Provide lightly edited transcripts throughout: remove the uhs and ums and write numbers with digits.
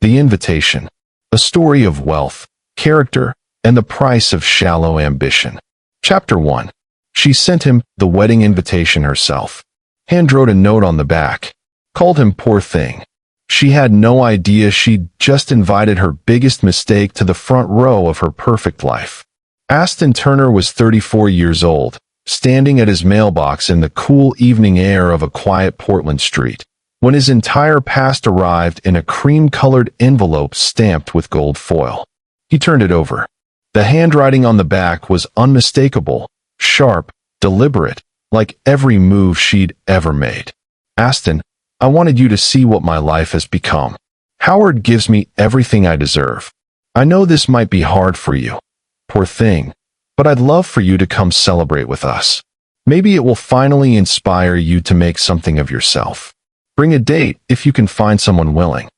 The Invitation. A story of wealth, character, and the price of shallow ambition. Chapter 1. She sent him the wedding invitation herself. Handwrote a note on the back. Called him poor thing. She had no idea she'd just invited her biggest mistake to the front row of her perfect life. Aston Turner was 34 years old, standing at his mailbox in the cool evening air of a quiet Portland street, when his entire past arrived in a cream-colored envelope stamped with gold foil. He turned it over. The handwriting on the back was unmistakable, sharp, deliberate, like every move she'd ever made. Aston, I wanted you to see what my life has become. Howard gives me everything I deserve. I know this might be hard for you, poor thing, but I'd love for you to come celebrate with us. Maybe it will finally inspire you to make something of yourself. Bring a date if you can find someone willing.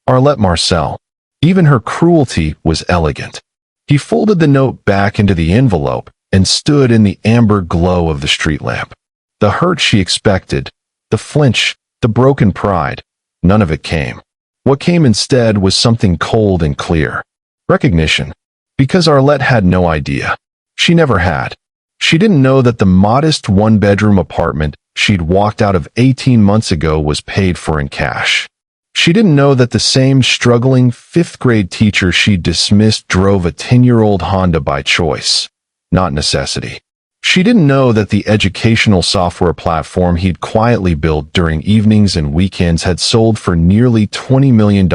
Arlette Marcell. Even her cruelty was elegant. He folded the note back into the envelope and stood in the amber glow of the street lamp. The hurt she expected, the flinch, the broken pride, none of it came. What came instead was something cold and clear. Recognition. Because Arlette had no idea. She never had. She didn't know that the modest one-bedroom apartment she'd walked out of 18 months ago was paid for in cash. She didn't know that the same struggling fifth-grade teacher she'd dismissed drove a 10-year-old Honda by choice, not necessity. She didn't know that the educational software platform he'd quietly built during evenings and weekends had sold for nearly $20 million,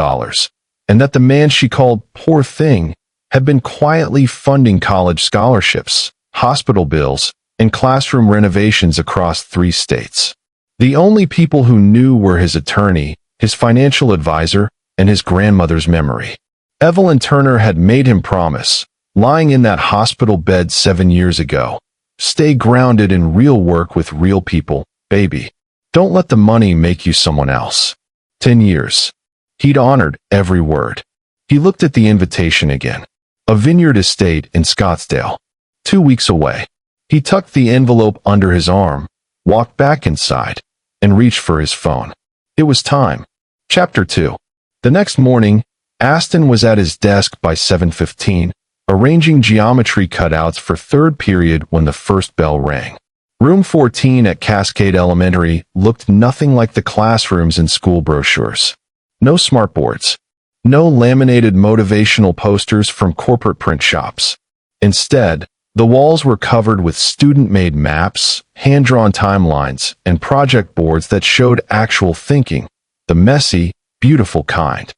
and that the man she called poor thing had been quietly funding college scholarships, hospital bills, and classroom renovations across 3 states. The only people who knew were his attorney, his financial advisor, and his grandmother's memory. Evelyn Turner had made him promise, lying in that hospital bed 7 years ago, stay grounded in real work with real people, baby. Don't let the money make you someone else. 10 years. He'd honored every word. He looked at the invitation again. A vineyard estate in Scottsdale. 2 weeks away. He tucked the envelope under his arm, walked back inside, and reached for his phone. It was time. Chapter 2. The next morning, Aston was at his desk by 7:15, arranging geometry cutouts for third period when the first bell rang. Room 14 at Cascade Elementary looked nothing like the classrooms in school brochures. No smartboards. No laminated motivational posters from corporate print shops. Instead, the walls were covered with student-made maps, hand-drawn timelines, and project boards that showed actual thinking, the messy, beautiful kind.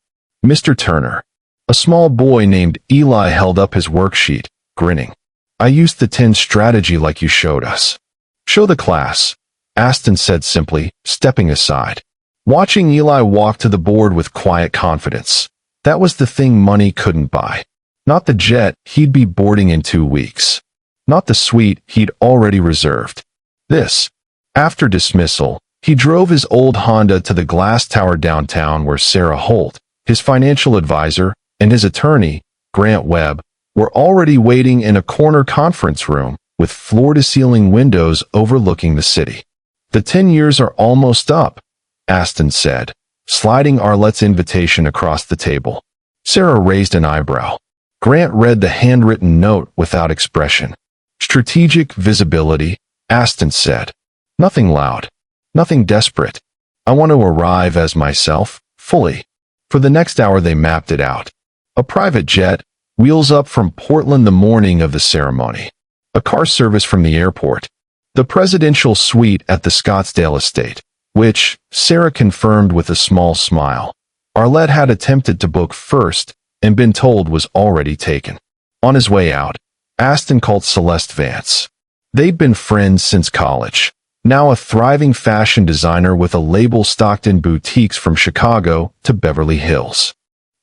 Mr. Turner. A small boy named Eli held up his worksheet, grinning. I used the 10 strategy like you showed us. Show the class, Aston said simply, stepping aside. Watching Eli walk to the board with quiet confidence. That was the thing money couldn't buy. Not the jet he'd be boarding in 2 weeks. Not the suite he'd already reserved. This. After dismissal, he drove his old Honda to the glass tower downtown where Sarah Holt, his financial advisor, and his attorney, Grant Webb, were already waiting in a corner conference room with floor-to-ceiling windows overlooking the city. The 10 years are almost up, Aston said, sliding Arlette's invitation across the table. Sarah raised an eyebrow. Grant read the handwritten note without expression. Strategic visibility, Aston said. Nothing loud. Nothing desperate. I want to arrive as myself, fully. For the next hour they mapped it out. A private jet, wheels up from Portland the morning of the ceremony. A car service from the airport. The presidential suite at the Scottsdale estate, which, Sarah confirmed with a small smile, Arlette had attempted to book first and been told was already taken. On his way out, Aston called Celeste Vance. They'd been friends since college. Now a thriving fashion designer with a label stocked in boutiques from Chicago to Beverly Hills.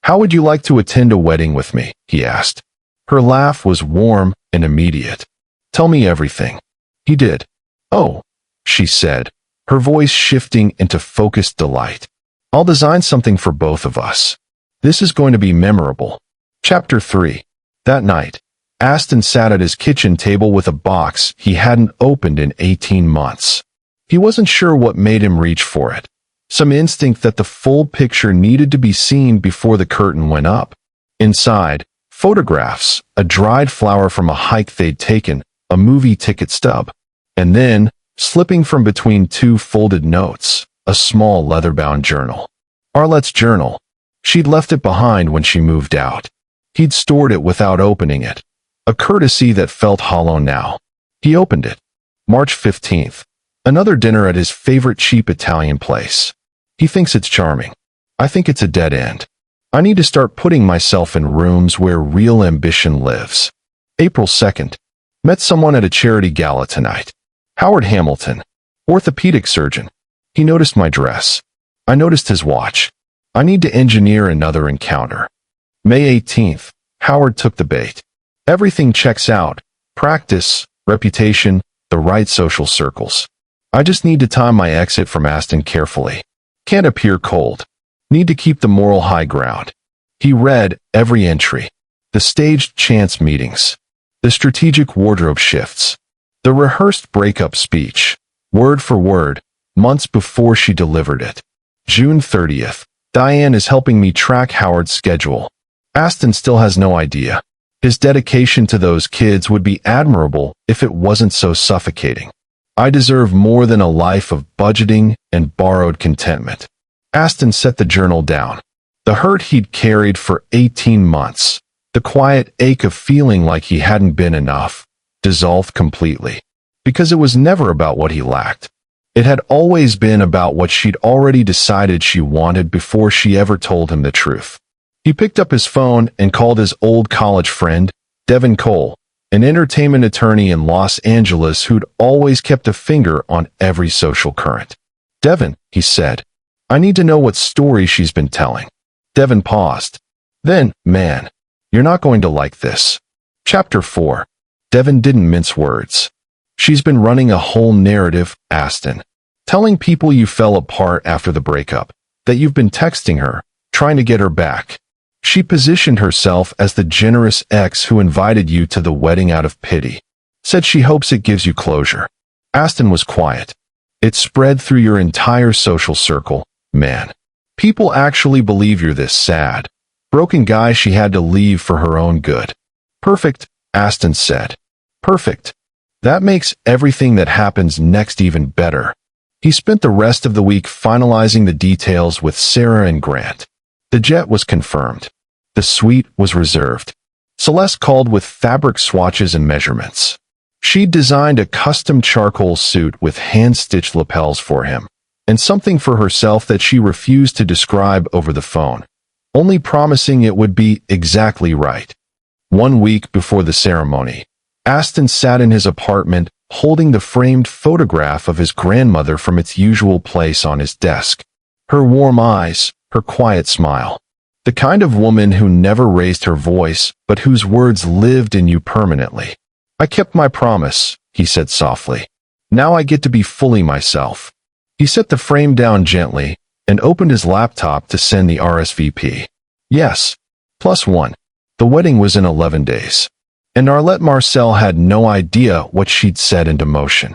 How would you like to attend a wedding with me? He asked. Her laugh was warm and immediate. Tell me everything. He did. Oh, she said, her voice shifting into focused delight. I'll design something for both of us. This is going to be memorable. Chapter 3. That night, Aston sat at his kitchen table with a box he hadn't opened in 18 months. He wasn't sure what made him reach for it. some instinct that the full picture needed to be seen before the curtain went up. Inside, photographs, a dried flower from a hike they'd taken, a movie ticket stub, and then, slipping from between two folded notes, a small leather-bound journal. Arlette's journal. She'd left it behind when she moved out. He'd stored it without opening it, a courtesy that felt hollow now. He opened it. March 15th. Another dinner at his favorite cheap Italian place. He thinks it's charming. I think it's a dead end. I need to start putting myself in rooms where real ambition lives. April 2nd. Met someone at a charity gala tonight. Howard Hamilton, orthopedic surgeon. He noticed my dress. I noticed his watch. I need to engineer another encounter. May 18th. Howard took the bait. Everything checks out. Practice, reputation, the right social circles. I just need to time my exit from Aston carefully. Can't appear cold. Need to keep the moral high ground. He read every entry. The staged chance meetings. The strategic wardrobe shifts. The rehearsed breakup speech. Word for word, months before she delivered it. June 30th. Diane is helping me track Howard's schedule. Aston still has no idea. His dedication to those kids would be admirable if it wasn't so suffocating. I deserve more than a life of budgeting and borrowed contentment. Aston set the journal down. The hurt he'd carried for 18 months, the quiet ache of feeling like he hadn't been enough, dissolved completely. Because it was never about what he lacked. It had always been about what she'd already decided she wanted before she ever told him the truth. He picked up his phone and called his old college friend, Devin Cole, an entertainment attorney in Los Angeles who'd always kept a finger on every social current. Devin, he said, I need to know what story she's been telling. Devin paused. Then, man, you're not going to like this. Chapter 4. Devin didn't mince words. She's been running a whole narrative, Aston. Telling people you fell apart after the breakup, that you've been texting her, trying to get her back. She positioned herself as the generous ex who invited you to the wedding out of pity. Said she hopes it gives you closure. Aston was quiet. It spread through your entire social circle, man. People actually believe you're this sad, broken guy she had to leave for her own good. Perfect, Aston said. Perfect. That makes everything that happens next even better. He spent the rest of the week finalizing the details with Sarah and Grant. The jet was confirmed. The suite was reserved. Celeste called with fabric swatches and measurements. She'd designed a custom charcoal suit with hand-stitched lapels for him, and something for herself that she refused to describe over the phone, only promising it would be exactly right. 1 week before the ceremony, Aston sat in his apartment, holding the framed photograph of his grandmother from its usual place on his desk. Her warm eyes, her quiet smile. The kind of woman who never raised her voice, but whose words lived in you permanently. I kept my promise, he said softly. Now I get to be fully myself. He set the frame down gently and opened his laptop to send the RSVP. Yes. +1. The wedding was in 11 days. And Arlette Marcell had no idea what she'd set into motion.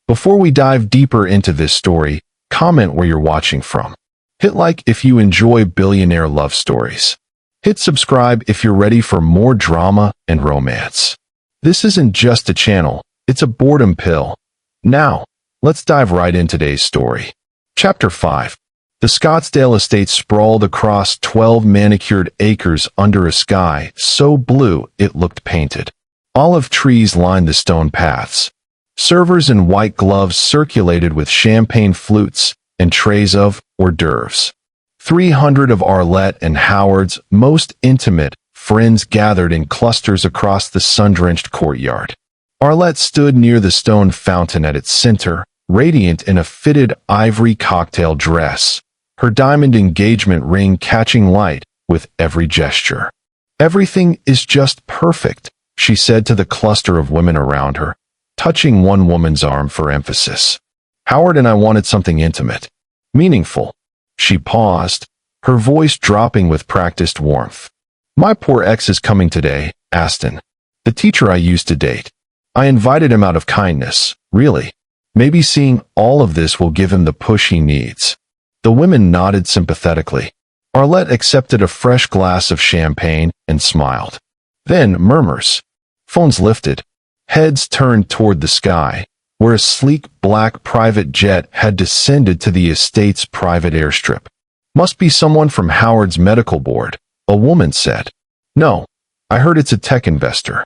Before we dive deeper into this story, comment where you're watching from. Hit like if you enjoy billionaire love stories. Hit subscribe if you're ready for more drama and romance. This isn't just a channel, it's a boredom pill. Now, let's dive right into today's story. Chapter 5. The Scottsdale estate sprawled across 12 manicured acres under a sky so blue it looked painted. Olive trees lined the stone paths. Servers in white gloves circulated with champagne flutes and trays of hors d'oeuvres. 300 of Arlette and Howard's most intimate friends gathered in clusters across the sun-drenched courtyard. Arlette stood near the stone fountain at its center, radiant in a fitted ivory cocktail dress, her diamond engagement ring catching light with every gesture. Everything is just perfect, she said to the cluster of women around her, touching one woman's arm for emphasis. Howard and I wanted something intimate, meaningful. She paused, her voice dropping with practiced warmth. My poor ex is coming today, Aston. The teacher I used to date. I invited him out of kindness, really. Maybe seeing all of this will give him the push he needs. The women nodded sympathetically. Arlette accepted a fresh glass of champagne and smiled. Then murmurs. Phones lifted. Heads turned toward the sky, where a sleek black private jet had descended to the estate's private airstrip. Must be someone from Howard's medical board, a woman said. No, I heard it's a tech investor.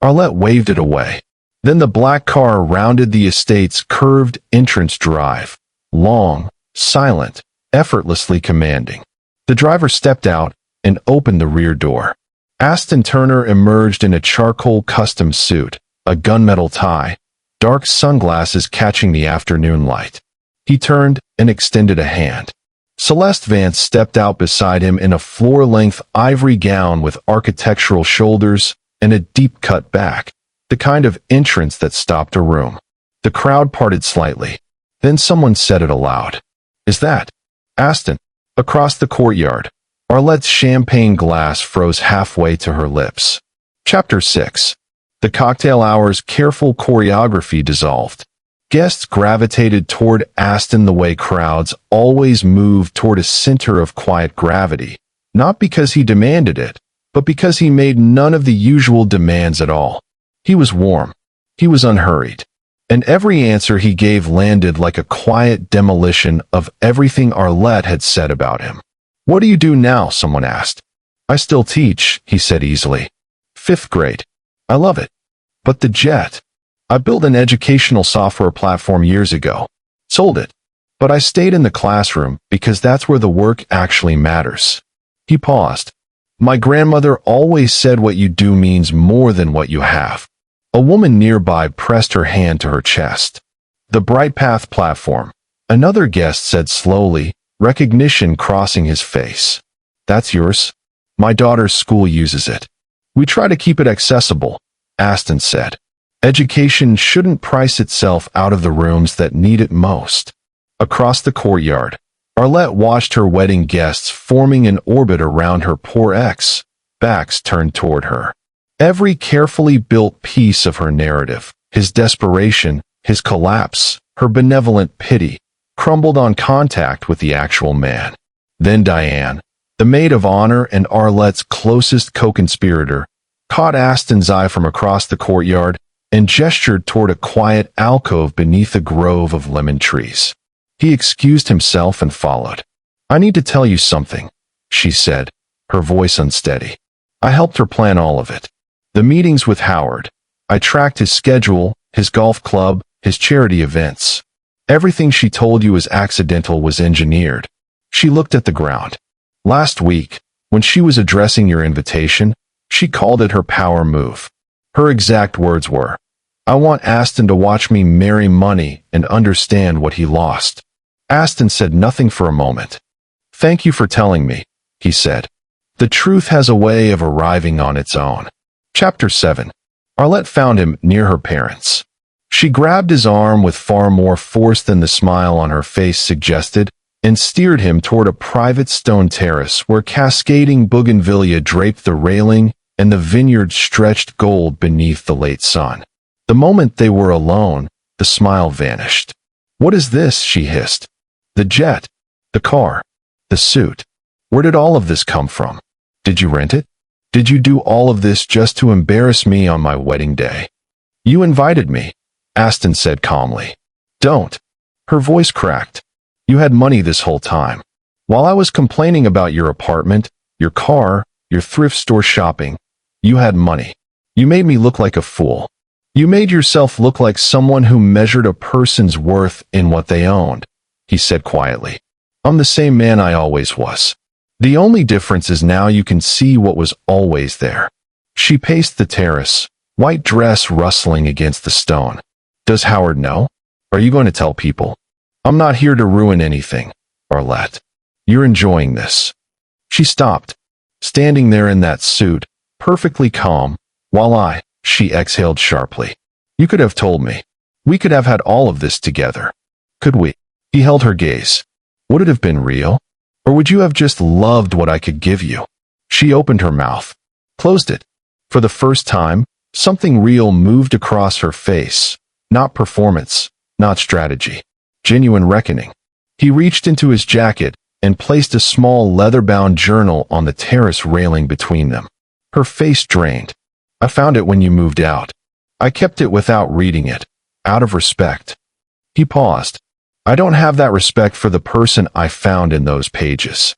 Arlette waved it away. Then the black car rounded the estate's curved entrance drive, long, silent, effortlessly commanding. The driver stepped out and opened the rear door. Aston Turner emerged in a charcoal custom suit, a gunmetal tie, dark sunglasses catching the afternoon light. He turned and extended a hand. Celeste Vance stepped out beside him in a floor-length ivory gown with architectural shoulders and a deep-cut back, the kind of entrance that stopped a room. The crowd parted slightly. Then someone said it aloud. Is that Aston? Across the courtyard, Arlette's champagne glass froze halfway to her lips. Chapter 6. The cocktail hour's careful choreography dissolved. Guests gravitated toward Aston the way crowds always move toward a center of quiet gravity, not because he demanded it, but because he made none of the usual demands at all. He was warm. He was unhurried. And every answer he gave landed like a quiet demolition of everything Arlette had said about him. What do you do now? Someone asked. I still teach, he said easily. 5th grade. I love it. But the jet. I built an educational software platform years ago. Sold it. But I stayed in the classroom because that's where the work actually matters. He paused. My grandmother always said what you do means more than what you have. A woman nearby pressed her hand to her chest. The Bright Path platform. Another guest said slowly, recognition crossing his face. That's yours? My daughter's school uses it. We try to keep it accessible, Aston said. Education shouldn't price itself out of the rooms that need it most. Across the courtyard, Arlette watched her wedding guests forming an orbit around her poor ex, backs turned toward her. Every carefully built piece of her narrative, his desperation, his collapse, her benevolent pity, crumbled on contact with the actual man. Then Diane, the maid of honor and Arlette's closest co-conspirator, caught Aston's eye from across the courtyard and gestured toward a quiet alcove beneath a grove of lemon trees. He excused himself and followed. I need to tell you something, she said, her voice unsteady. I helped her plan all of it. The meetings with Howard. I tracked his schedule, his golf club, his charity events. Everything she told you was accidental was engineered. She looked at the ground. Last week, when she was addressing your invitation, she called it her power move. Her exact words were, I want Aston to watch me marry money and understand what he lost. Aston said nothing for a moment. Thank you for telling me, he said. The truth has a way of arriving on its own. Chapter 7. Arlette found him near her parents. She grabbed his arm with far more force than the smile on her face suggested and steered him toward a private stone terrace where cascading bougainvillea draped the railing and the vineyard stretched gold beneath the late sun. The moment they were alone, the smile vanished. What is this? She hissed. The jet, the car, the suit. Where did all of this come from? Did you rent it? Did you do all of this just to embarrass me on my wedding day? You invited me, Aston said calmly. Don't. Her voice cracked. You had money this whole time. While I was complaining about your apartment, your car, your thrift store shopping, you had money. You made me look like a fool. You made yourself look like someone who measured a person's worth in what they owned, he said quietly. I'm the same man I always was. The only difference is now you can see what was always there. She paced the terrace, white dress rustling against the stone. Does Howard know? Are you going to tell people? I'm not here to ruin anything, Arlette. You're enjoying this. She stopped, standing there in that suit, perfectly calm, while she exhaled sharply. You could have told me. We could have had all of this together. Could we? He held her gaze. Would it have been real? Or would you have just loved what I could give you? She opened her mouth, closed it. For the first time, something real moved across her face. Not performance, not strategy. Genuine reckoning. He reached into his jacket and placed a small leather-bound journal on the terrace railing between them. Her face drained. I found it when you moved out. I kept it without reading it, out of respect. He paused. I don't have that respect for the person I found in those pages.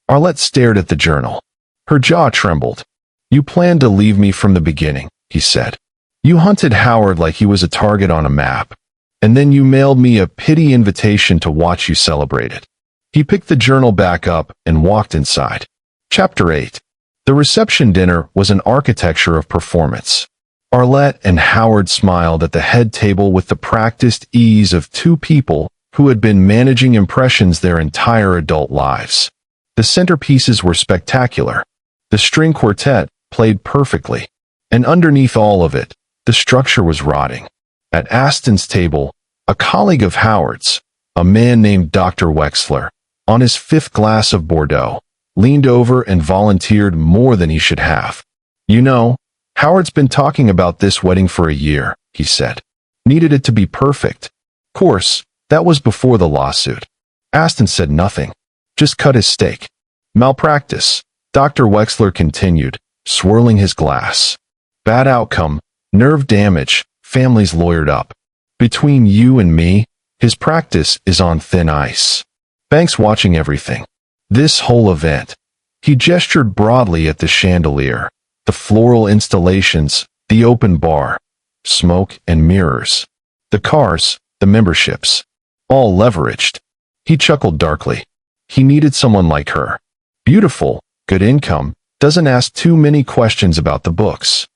Arlette stared at the journal. Her jaw trembled. You planned to leave me from the beginning, he said. You hunted Howard like he was a target on a map, and then you mailed me a pity invitation to watch you celebrate it. He picked the journal back up and walked inside. Chapter 8. The reception dinner was an architecture of performance. Arlette and Howard smiled at the head table with the practiced ease of two people who had been managing impressions their entire adult lives. The centerpieces were spectacular. The string quartet played perfectly, and underneath all of it, the structure was rotting. At Aston's table, a colleague of Howard's, a man named Dr. Wexler, on his fifth glass of Bordeaux, leaned over and volunteered more than he should have. You know, Howard's been talking about this wedding for a year, he said. Needed it to be perfect. Course, that was before the lawsuit. Aston said nothing. Just cut his steak. Malpractice, Dr. Wexler continued, swirling his glass. Bad outcome, nerve damage, families lawyered up. Between you and me, his practice is on thin ice. Banks watching everything. This whole event. He gestured broadly at the chandelier, the floral installations, the open bar, smoke and mirrors, the cars, the memberships, all leveraged. He chuckled darkly. He needed someone like her. Beautiful, good income, doesn't ask too many questions about the books.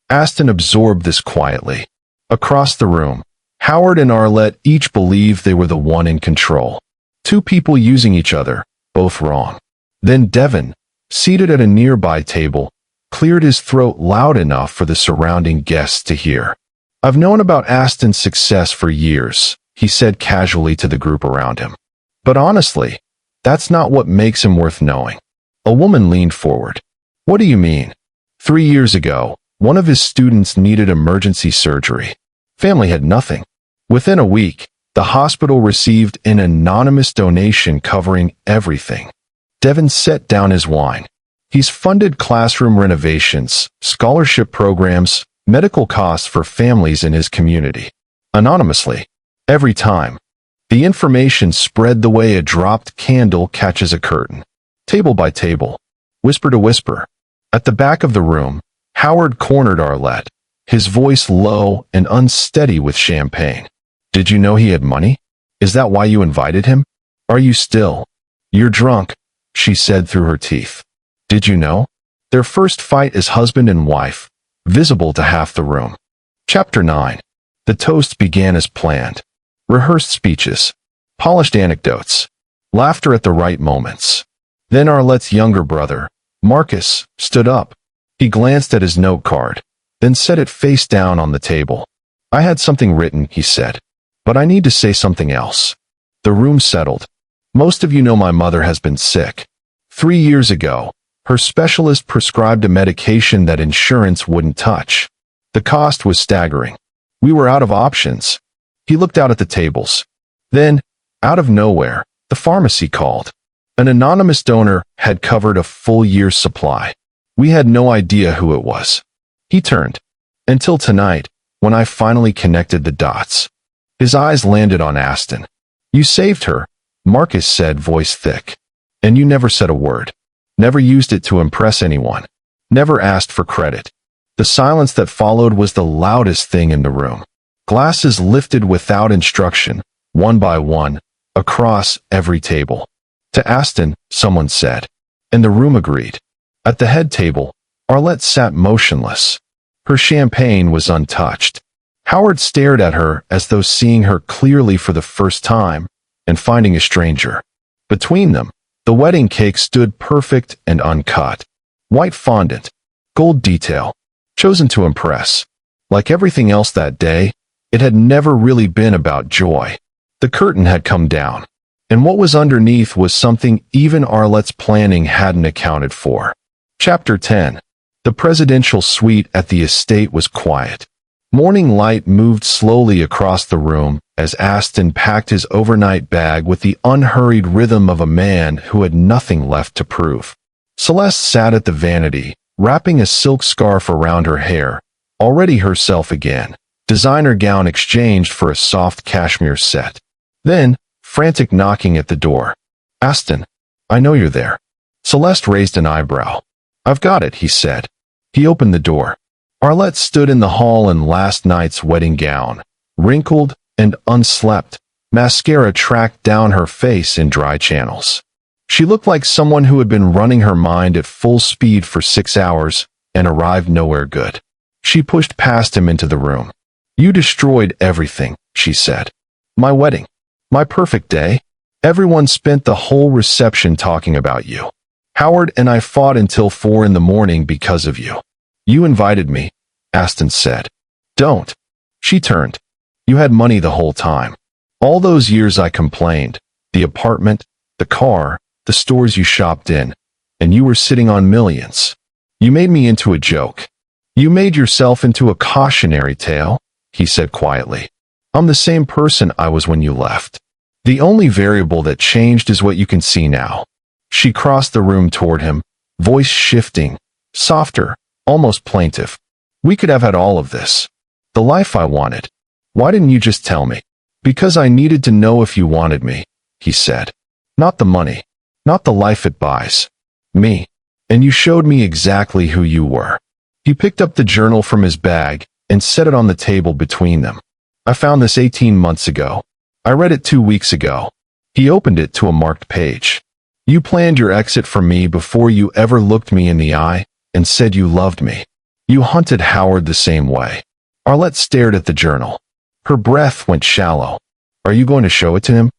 Aston absorbed this quietly. Across the room, Howard and Arlette each believed they were the one in control. Two people using each other, both wrong. Then Devon, seated at a nearby table, cleared his throat loud enough for the surrounding guests to hear. I've known about Aston's success for years, he said casually to the group around him. But honestly, that's not what makes him worth knowing. A woman leaned forward. What do you mean? 3 years ago, one of his students needed emergency surgery. Family had nothing. Within a week, the hospital received an anonymous donation covering everything. Devon set down his wine. He's funded classroom renovations, scholarship programs, medical costs for families in his community. Anonymously. Every time. The information spread the way a dropped candle catches a curtain. Table by table. Whisper to whisper. At the back of the room, Howard cornered Arlette, his voice low and unsteady with champagne. Did you know he had money? Is that why you invited him? Are you still? You're drunk, she said through her teeth. Did you know? Their first fight as husband and wife, visible to half the room. Chapter 9. The toast began as planned. Rehearsed speeches, polished anecdotes, laughter at the right moments. Then Arlette's younger brother, Marcus, stood up. He glanced at his note card, then set it face down on the table. I had something written, he said, but I need to say something else. The room settled. Most of you know my mother has been sick. 3 years ago, her specialist prescribed a medication that insurance wouldn't touch. The cost was staggering. We were out of options. He looked out at the tables. Then, out of nowhere, the pharmacy called. An anonymous donor had covered a full year's supply. We had no idea who it was. He turned. Until tonight, when I finally connected the dots. His eyes landed on Aston. You saved her, Marcus said, voice thick. And you never said a word. Never used it to impress anyone. Never asked for credit. The silence that followed was the loudest thing in the room. Glasses lifted without instruction, one by one, across every table. To Aston, someone said. And the room agreed. At the head table, Arlette sat motionless. Her champagne was untouched. Howard stared at her as though seeing her clearly for the first time and finding a stranger. Between them, the wedding cake stood perfect and uncut. White fondant, gold detail, chosen to impress. Like everything else that day, it had never really been about joy. The curtain had come down, and what was underneath was something even Arlette's planning hadn't accounted for. Chapter 10. The presidential suite at the estate was quiet. Morning light moved slowly across the room as Aston packed his overnight bag with the unhurried rhythm of a man who had nothing left to prove. Celeste sat at the vanity, wrapping a silk scarf around her hair, already herself again, designer gown exchanged for a soft cashmere set. Then, frantic knocking at the door. "Aston, I know you're there." Celeste raised an eyebrow. "I've got it," he said. He opened the door. Arlette stood in the hall in last night's wedding gown, wrinkled and unslept, mascara tracked down her face in dry channels. She looked like someone who had been running her mind at full speed for 6 hours and arrived nowhere good. She pushed past him into the room. "You destroyed everything," she said. "My wedding. My perfect day. Everyone spent the whole reception talking about you. Howard and I fought until 4 in the morning because of you." "You invited me," Aston said. "Don't." She turned. "You had money the whole time. All those years I complained. The apartment, the car, the stores you shopped in, and you were sitting on millions. You made me into a joke. You made yourself into a cautionary tale," he said quietly. "I'm the same person I was when you left. The only variable that changed is what you can see now." She crossed the room toward him, voice shifting, softer, almost plaintive. "We could have had all of this. The life I wanted. Why didn't you just tell me?" "Because I needed to know if you wanted me," he said. "Not the money. Not the life it buys. Me. And you showed me exactly who you were." He picked up the journal from his bag and set it on the table between them. "I found this 18 months ago. I read it 2 weeks ago." He opened it to a marked page. "You planned your exit from me before you ever looked me in the eye and said you loved me. You hunted Howard the same way." Arlette stared at the journal. Her breath went shallow. "Are you going to show it to him?"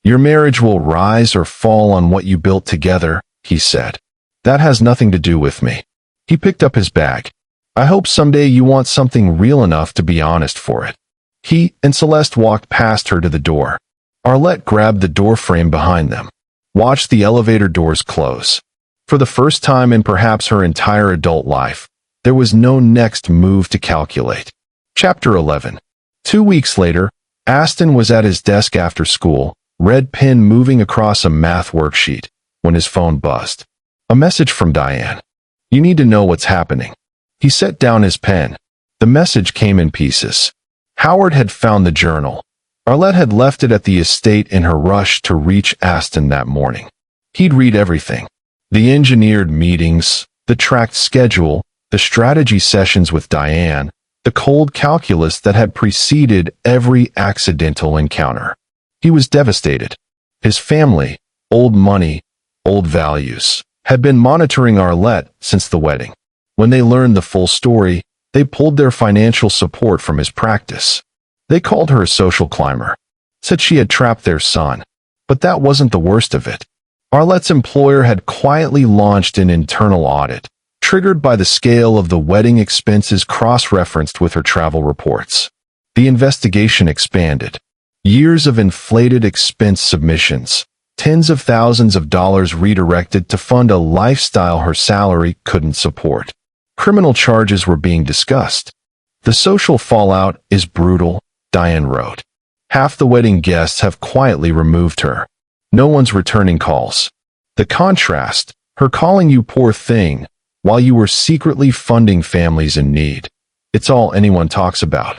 "Your marriage will rise or fall on what you built together," he said. "That has nothing to do with me." He picked up his bag. "I hope someday you want something real enough to be honest for it." He and Celeste walked past her to the door. Arlette grabbed the doorframe behind them, watched the elevator doors close. For the first time in perhaps her entire adult life, there was no next move to calculate. Chapter 11. 2 weeks later, Aston was at his desk after school, red pen moving across a math worksheet, when his phone buzzed. A message from Diane. "You need to know what's happening." He set down his pen. The message came in pieces. Howard had found the journal. Arlette had left it at the estate in her rush to reach Aston that morning. He'd read everything. The engineered meetings, the tracked schedule, the strategy sessions with Diane, the cold calculus that had preceded every accidental encounter. He was devastated. His family, old money, old values, had been monitoring Arlette since the wedding. When they learned the full story, they pulled their financial support from his practice. They called her a social climber, said she had trapped their son. But that wasn't the worst of it. Arlette's employer had quietly launched an internal audit, triggered by the scale of the wedding expenses cross-referenced with her travel reports. The investigation expanded. Years of inflated expense submissions, tens of thousands of dollars redirected to fund a lifestyle her salary couldn't support. Criminal charges were being discussed. "The social fallout is brutal," Diane wrote. "Half the wedding guests have quietly removed her. No one's returning calls. The contrast, her calling you poor thing, while you were secretly funding families in need. It's all anyone talks about."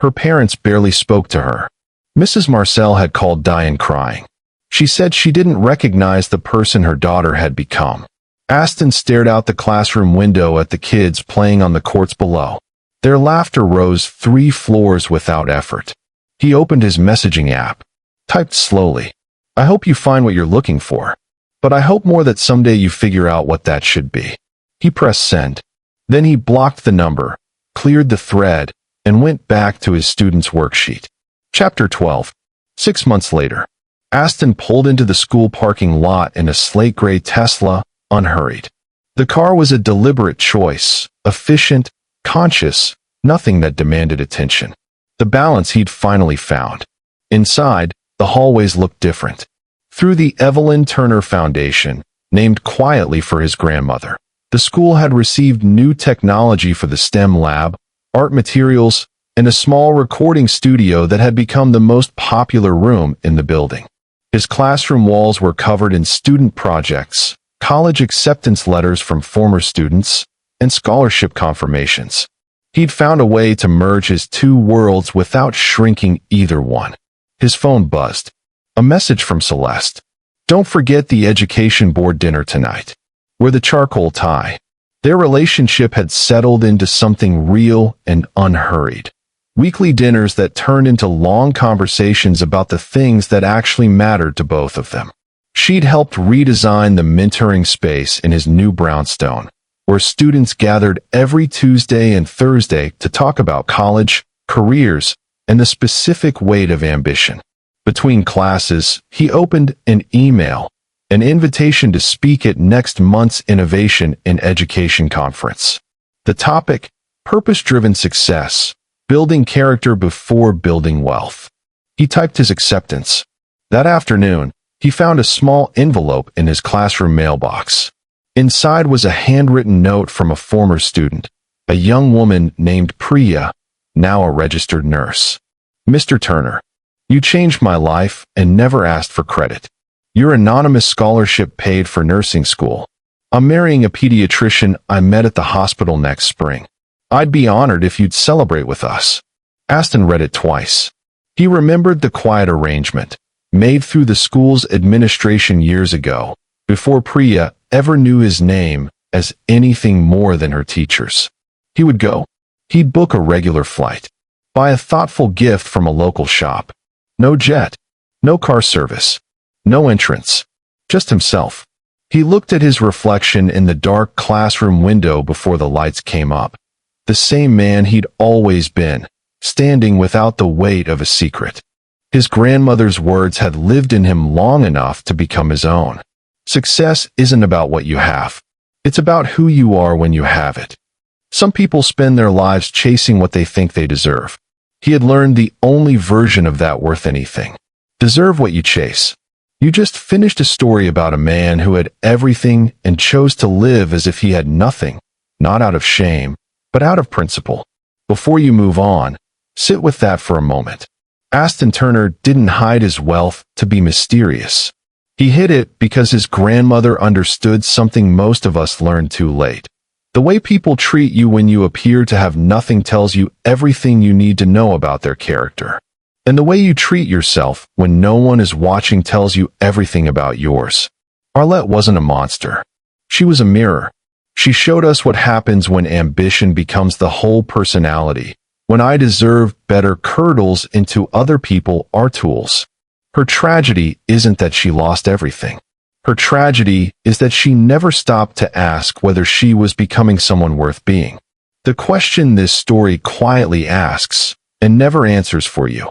Her parents barely spoke to her. Mrs. Marcell had called Diane crying. She said she didn't recognize the person her daughter had become. Aston stared out the classroom window at the kids playing on the courts below. Their laughter rose 3 floors without effort. He opened his messaging app, typed slowly. "I hope you find what you're looking for. But I hope more that someday you figure out what that should be." He pressed send. Then he blocked the number, cleared the thread, and went back to his student's worksheet. Chapter 12. 6 months later, Aston pulled into the school parking lot in a slate-gray Tesla, unhurried. The car was a deliberate choice, efficient, conscious, nothing that demanded attention. The balance he'd finally found. Inside, the hallways looked different. Through the Aston Turner Foundation, named quietly for his grandmother, the school had received new technology for the STEM lab, art materials, and a small recording studio that had become the most popular room in the building. His classroom walls were covered in student projects, college acceptance letters from former students, and scholarship confirmations. He'd found a way to merge his two worlds without shrinking either one. His phone buzzed. A message from Celeste. "Don't forget the education board dinner tonight. Wear the charcoal tie." Their relationship had settled into something real and unhurried. Weekly dinners that turned into long conversations about the things that actually mattered to both of them. She'd helped redesign the mentoring space in his new brownstone, where students gathered every Tuesday and Thursday to talk about college, careers, and the specific weight of ambition. Between classes, he opened an email, an invitation to speak at next month's Innovation in Education conference. The topic, purpose-driven success, building character before building wealth. He typed his acceptance. That afternoon, he found a small envelope in his classroom mailbox. Inside was a handwritten note from a former student, a young woman named Priya, now a registered nurse. "Mr. Turner, you changed my life and never asked for credit. Your anonymous scholarship paid for nursing school. I'm marrying a pediatrician I met at the hospital next spring. I'd be honored if you'd celebrate with us." Aston read it twice. He remembered the quiet arrangement, made through the school's administration years ago, before Priya ever knew his name as anything more than her teachers. He would go. He'd book a regular flight, buy a thoughtful gift from a local shop. No jet, no car service, no entrance, just himself. He looked at his reflection in the dark classroom window before the lights came up. The same man he'd always been, standing without the weight of a secret. His grandmother's words had lived in him long enough to become his own. Success isn't about what you have. It's about who you are when you have it. Some people spend their lives chasing what they think they deserve. He had learned the only version of that worth anything. Deserve what you chase. You just finished a story about a man who had everything and chose to live as if he had nothing, not out of shame, but out of principle. Before you move on, sit with that for a moment. Aston Turner didn't hide his wealth to be mysterious. He hid it because his grandmother understood something most of us learned too late. The way people treat you when you appear to have nothing tells you everything you need to know about their character. And the way you treat yourself when no one is watching tells you everything about yours. Arlette wasn't a monster. She was a mirror. She showed us what happens when ambition becomes the whole personality, when I deserve better curdles into other people are tools. Her tragedy isn't that she lost everything. Her tragedy is that she never stopped to ask whether she was becoming someone worth being. The question this story quietly asks, and never answers for you,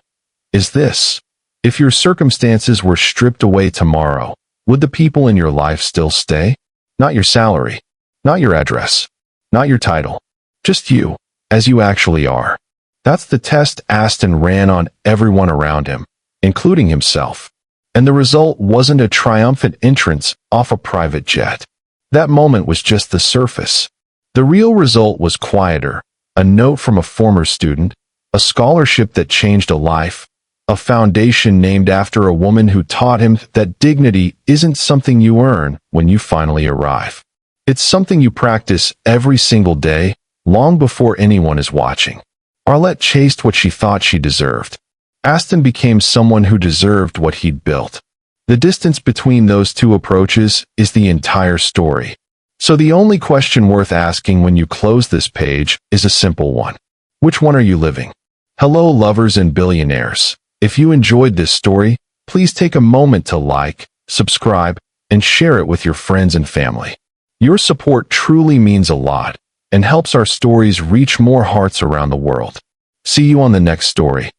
is this: if your circumstances were stripped away tomorrow, would the people in your life still stay? Not your salary, not your address, not your title, just you, as you actually are. That's the test Aston ran on everyone around him, including himself. And the result wasn't a triumphant entrance off a private jet. That moment was just the surface. The real result was quieter: a note from a former student, a scholarship that changed a life, a foundation named after a woman who taught him that dignity isn't something you earn when you finally arrive. It's something you practice every single day, long before anyone is watching. Arlette chased what she thought she deserved. Aston became someone who deserved what he'd built. The distance between those two approaches is the entire story. So the only question worth asking when you close this page is a simple one. Which one are you living? Hello, lovers and billionaires. If you enjoyed this story, please take a moment to like, subscribe, and share it with your friends and family. Your support truly means a lot and helps our stories reach more hearts around the world. See you on the next story.